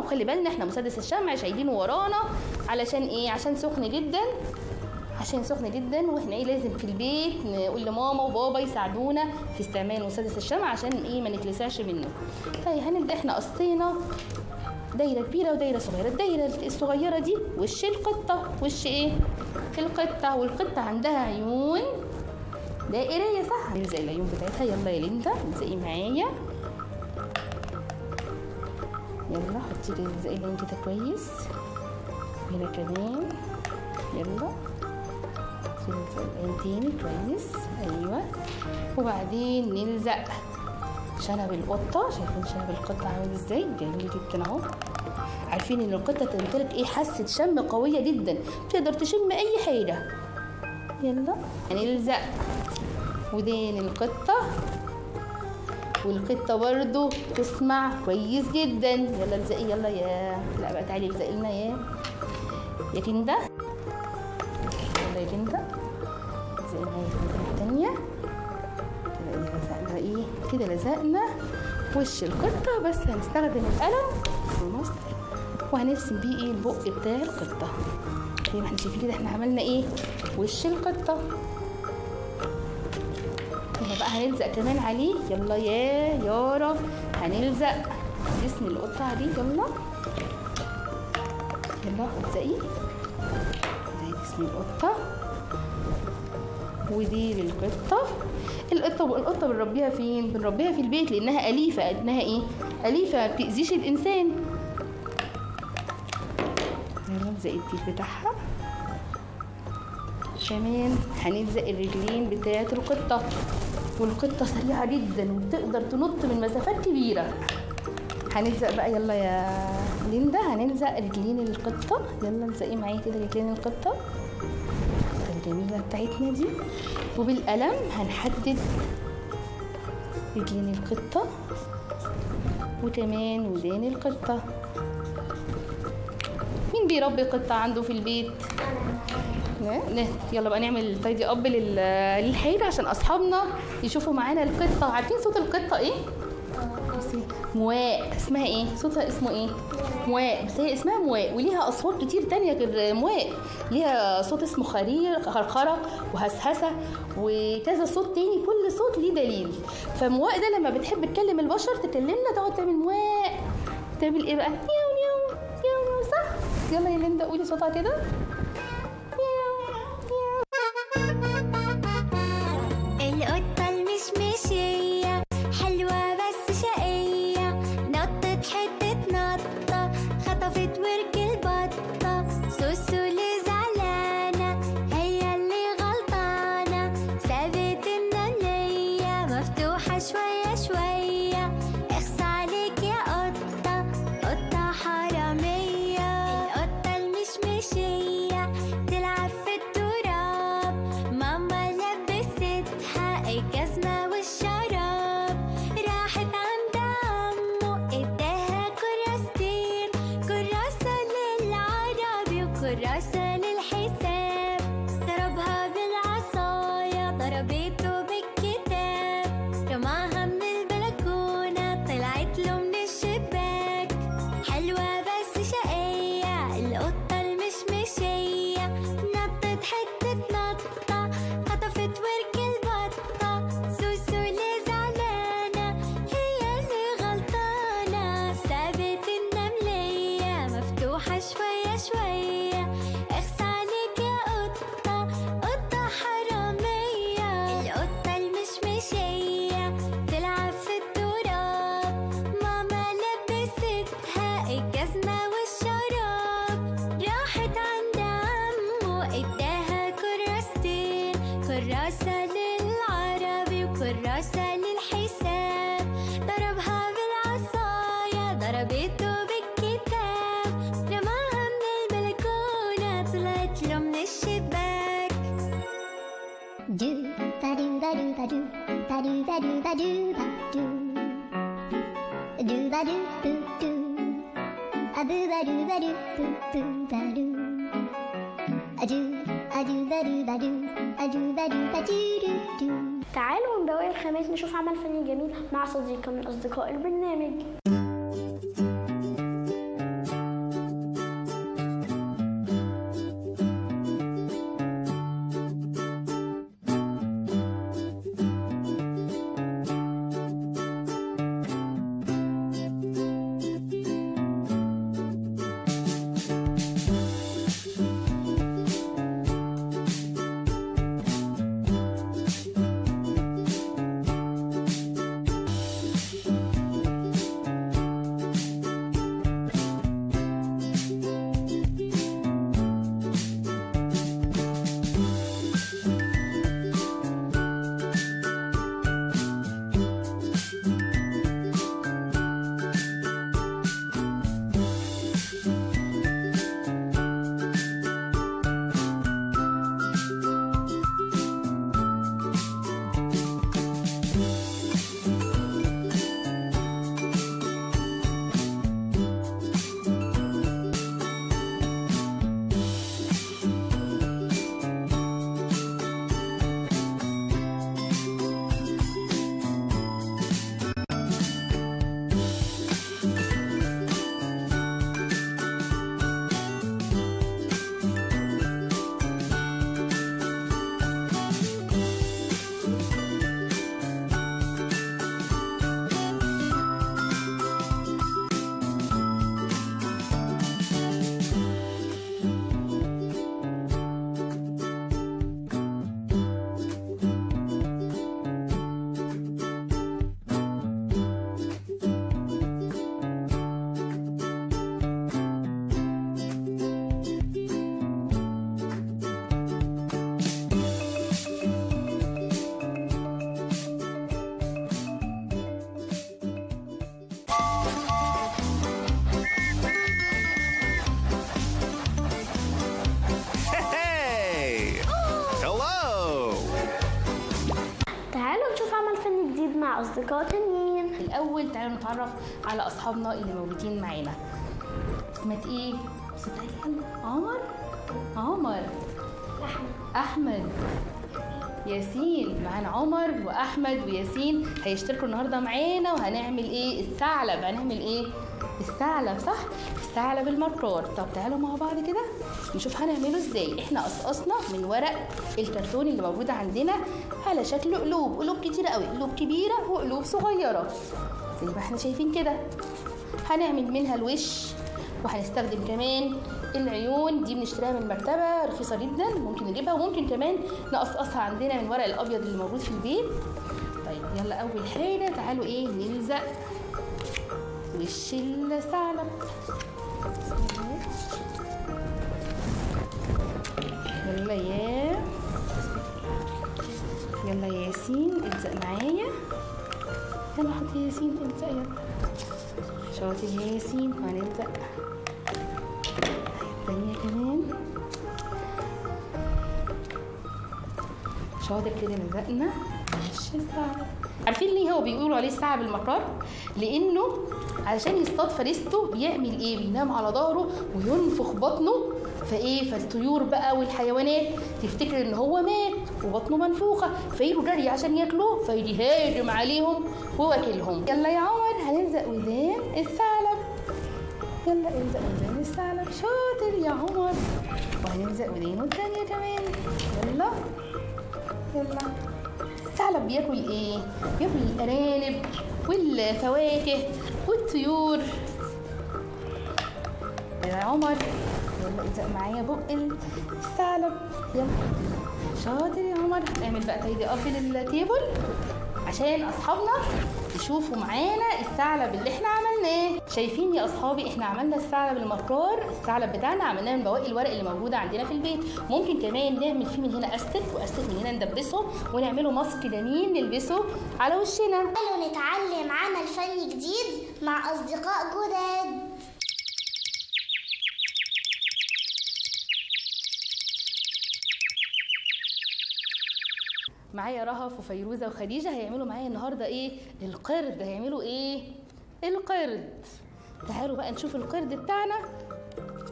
وخلي بالنا احنا مسدس الشمع شايلينه ورانا علشان ايه؟ عشان سخن جدا، واحنا ايه لازم في البيت نقول لماما وبابا يساعدونا في استعمال مسدس الشمع عشان ايه ما نتلسعش منه. طيب هنبدا احنا قصينا دايره كبيره ودايره صغيره. الدايره الصغيره دي وش القطه، وش ايه؟ القطه، والقطه عندها عيون دائريه صح؟ نلزق العيون بتاعتها. يلا يا ليندا الزقي معايا، يلا حطي لي الزقي العين كده كويس، هنا كمان يلا نلزق العين تاني كويس، ايوه. وبعدين نلزق شنب القطه. شايفين شنب القطه عامل ازاي؟ جميل جدا اهو. عارفين ان القطه تمتلك ايه؟ حاسه شم قويه جدا، تقدر تشم اي حاجه. يلا هنلزق ودان القطه، والقطه برضو تسمع كويس جدا. يلا الزقي، يلا يا لا بقى تعالي الزقي لنا يا تندا. يلا يا تندا الزقي معايا الودان التانيه كده. لزقنا ايه كده؟ لزقنا وش القطه، بس هنستخدم القلم والمسطر وهنرسم بيه ايه؟ البق بتاع القطه. زي ما احنا شايفين كده احنا عملنا ايه؟ وش القطه. هنا بقى هنلزق كمان عليه. يلا يا يارا هنلزق جسم القطه عليه. يلا الزقي زي جسم القطه ودي للقطه. القطه بنربيها فين؟ بنربيها في البيت لانها اليفه. انها ايه؟ اليفه ما بتاذيش الانسان. يلا نلزق الديل بتاعها. كمان هنلزق الرجلين بتاعت القطه، والقطه سريعه جدا وبتقدر تنط من مسافات كبيره. هنلزق بقى يلا يا ليندا هنلزق رجلين القطه. يلا الزقي معايا كده رجلين القطه الجميله بتاعتنا دي، وبالقلم هنحدد رجلين القطه وكمان ودان القطه. مين بيربي قطه عنده في البيت؟ يلا بقى نعمل تايدي اب للحيط عشان اصحابنا يشوفوا معانا القطه. عارفين صوت القطه ايه؟ مواء. اسمها ايه؟ صوتها اسمه ايه؟ مواء. بس هي اسمها مواء وليها اصوات كتير تانية غير مواء. ليها صوت اسمه خرخره وهسهسه وكذا صوت تاني، كل صوت ليه دليل. فمواء ده لما بتحب تكلم البشر تكلمنا تقعد تعمل مواء. تعمل ايه بقى؟ مياو مياو مياو صح؟ يلا يا ليندا قولي صوتها كده. القطة المشمشية حلوة بس شقية، نطت حتة نطة خطفت ورك البطة. سوسو اللي زعلانة هي اللي غلطانة، سابت النملية مفتوحة شوية شوية. اخص عليك يا قطة، قطة حرامية. القطة المشمشية تلعب في التراب، ماما لبستها الجزمة والشراب. راحت عند عمو اداها كراستين، كراسة للعربي وكراسة للحساب. ضربها بالعصاية ضربته بالكتاب، رماها من البلكونة طلعت له من الشباك. حلوة بس شقية القطة المشمشية، نطت حتة نطة خطفت ورك البطة. سوسو اللي زعلانة هي اللي غلطانة، سابت النملية مفتوحة شوية شوية. اخس عليك يا قطة، قطة حرامية. القطة المشمشية تلعب في التراب، ماما لبستها الجزمة والشراب. راحت عند عمو اداها كراستين، كراسة للعربي وكراسة للحساب. ضربها بالعصاية ضربته بالكتاب، رماها من البلكونة طلعت له من الشباك. Do ba do ba do ba do ba do ba do ba do ba do do ba do do do a boo ba do ba do boo boo ba do a do ba do ba do a do ba do ba do do do. تعالوا من بواقي الخامات نشوف عمل فني جميل مع صديقة من أصدقاء البرنامج. مع اصدقاء تانيين. الاول تعالوا نتعرف على اصحابنا اللي موجودين معانا. اسمك ايه؟ عمر، احمد، ياسين. معانا عمر واحمد وياسين هيشتركوا النهارده معانا، وهنعمل ايه؟ الثعلب. هنعمل ايه؟ الثعلب، صح؟ الثعلب المكار. طب تعالوا مع بعض كده نشوف هنعمله ازاي. احنا قصقصنا من ورق الكرتون اللي موجود عندنا على شكل قلوب كتيره قوي، قلوب كبيره وقلوب صغيره زي ما احنا شايفين كده. هنعمل منها الوش، وهنستخدم كمان العيون. دي بنشتريها من المكتبه، رخيصه جدا، ممكن نجيبها، وممكن كمان نقصقصها عندنا من ورق الابيض اللي موجود في البيت. طيب يلا اول حاجه تعالوا ايه نلزق وش الثعلب. يلا يا ياسين الزق معايا. يلا حط يا ياسين الزق، يلا شاطر يا ياسين. وهنلزق الثانية كمان، شاطر كده. لزقنا وش الثعلب. عارفين ليه هو بيقولوا عليه الثعلب المكار؟ لانه علشان يصطاد فريسته بيعمل ايه؟ بينام على ظهره وينفخ بطنه، فالطيور بقى والحيوانات تفتكر ان هو مات وبطنه منفوخه، فيجوا جري عشان ياكلوه، فيجي هاجم عليهم وواكلهم. يلا يا عمر هنلزق ودان الثعلب. يلا الزق ودان الثعلب، شاطر يا عمر. وهنلزق ودانه الثانيه كمان. يلا الثعلب بياكل ايه؟ بياكل الارانب والفواكه والطيور. يا عمر يلا الزق معايا بق الثعلب. يلا شاطر يا عمر. هنعمل بقى تايدي اب للتيبل عشان اصحابنا يشوفوا معانا الثعلب اللي احنا عملناه. شايفين يا اصحابي احنا عملنا الثعلب المكار. الثعلب بتاعنا عملناه من بواقي الورق اللي موجوده عندنا في البيت. ممكن كمان نعمل فيه من هنا استك، واستك من هنا ندبسه ونعمله ماسك جميل نلبسه على وشنا. تعالوا نتعلم عمل فني جديد مع اصدقاء جداد. معايا رهف وفيروزه وخديجه هيعملوا معايا النهارده ايه؟ القرد. هيعملوا ايه؟ القرد. تعالوا بقى نشوف القرد بتاعنا.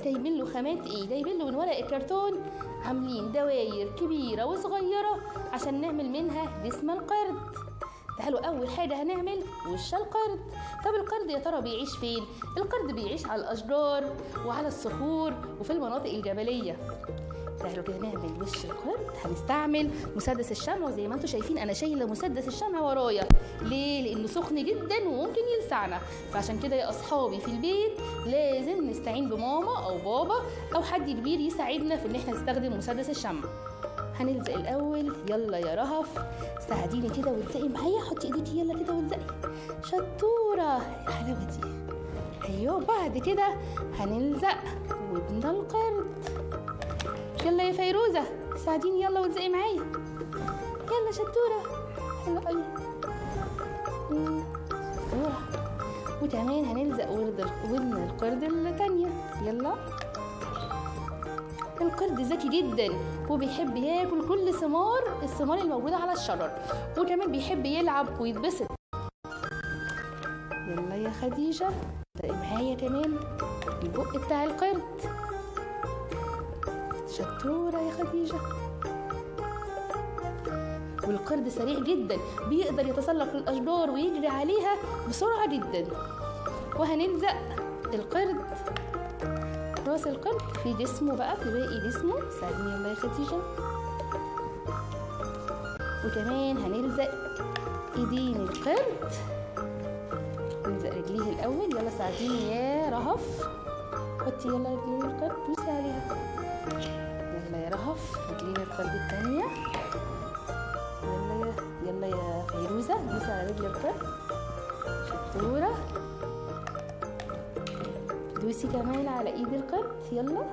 جايبين له خامات ايه؟ جايبين له من ورق الكرتون، عاملين دواير كبيره وصغيره عشان نعمل منها جسم القرد. تعالوا اول حاجه هنعمل وش القرد. طب القرد يا ترى بيعيش فين؟ القرد بيعيش على الاشجار وعلى الصخور وفي المناطق الجبليه. تعالوا كده نعمل وش القرد. هنستعمل مسدس الشمع، وزي ما انتم شايفين انا شايله مسدس الشمع ورايا. ليه؟ لانه سخن جدا وممكن يلسعنا، فعشان كده يا اصحابي في البيت لازم نستعين بماما او بابا او حد كبير يساعدنا في ان احنا نستخدم مسدس الشمع. هنلزق الاول. يلا يا رهف ساعديني كده والزقي معايا. حطي ايديكي يلا كده والزقي، شطوره يا حلاوتي. ايوه بعد كده هنلزق ودن القرد. يلا يا فيروزه ساعديني يلا والزقي معايا. يلا شطوره حلوه قوي. وكمان هنلزق ودن القرد الثانيه. يلا. القرد ذكي جدا وبيحب ياكل كل الثمار الموجوده على الشجر، وكمان بيحب يلعب ويتبسط. يلا يا خديجه زقي معايا كمان البق بتاع القرد. شطوره يا خديجه. والقرد سريع جدا، بيقدر يتسلق الاشجار ويجري عليها بسرعه جدا. وهنلزق القرد، راس القرد في جسمه بقى، في باقي جسمه. ساعديني يلا يا خديجه. وكمان هنلزق ايدين القرد. نلزق رجليه الاول. يلا ساعديني يا رهف. حطي يلا رجلين القرد دوسي عليها. يلا يا رهف رجلين القرد الثانيه. يلا يا فيروزه دوسي على رجل القرد. شطوره. دوسي كمان على ايد القرد. يلا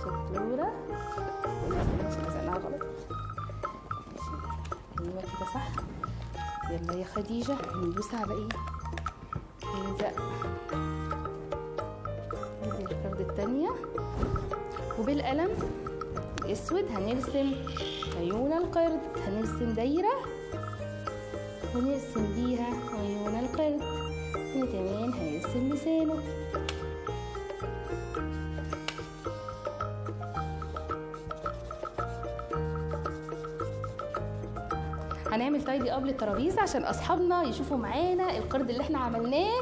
شطوره. عشان لزقناها غلط. ايوه كده صح. يلا يا خديجه ندوس على ايه؟ نلزق ايد القرد الثانيه. وبالقلم الاسود هنرسم عيون القرد. هنرسم دايره ونرسم بيها عيون القرد. هنا كمان هنرسم لسانه. هنعمل تايدي اب للترابيزه عشان اصحابنا يشوفوا معانا القرد اللي احنا عملناه.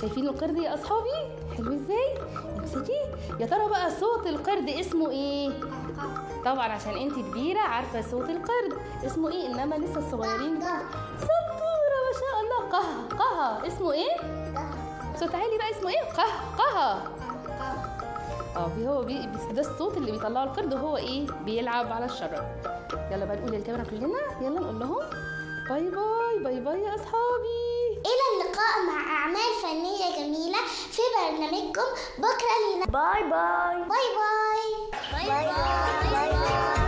شايفين القرد يا اصحابي حلو ازاي؟ امسكيه. يا ترى بقى صوت القرد اسمه ايه؟ طبعا عشان انت كبيره عارفه صوت القرد اسمه ايه، انما لسه الصغيرين بقى. شطوره ما شاء الله. قه قه اسمه ايه؟ صوت عالي بقى اسمه ايه؟ قه قه. هو ده الصوت اللي بيطلعه القرد وهو ايه؟ بيلعب على الشجره. يلا بقى نقول للكاميرا كلنا، يلا نقول لهم باي باي باي باي يا اصحابي. إلى اللقاء مع أعمال فنية جميلة في برنامجكم بكرة لينا. باي باي. باي باي. باي باي. باي باي.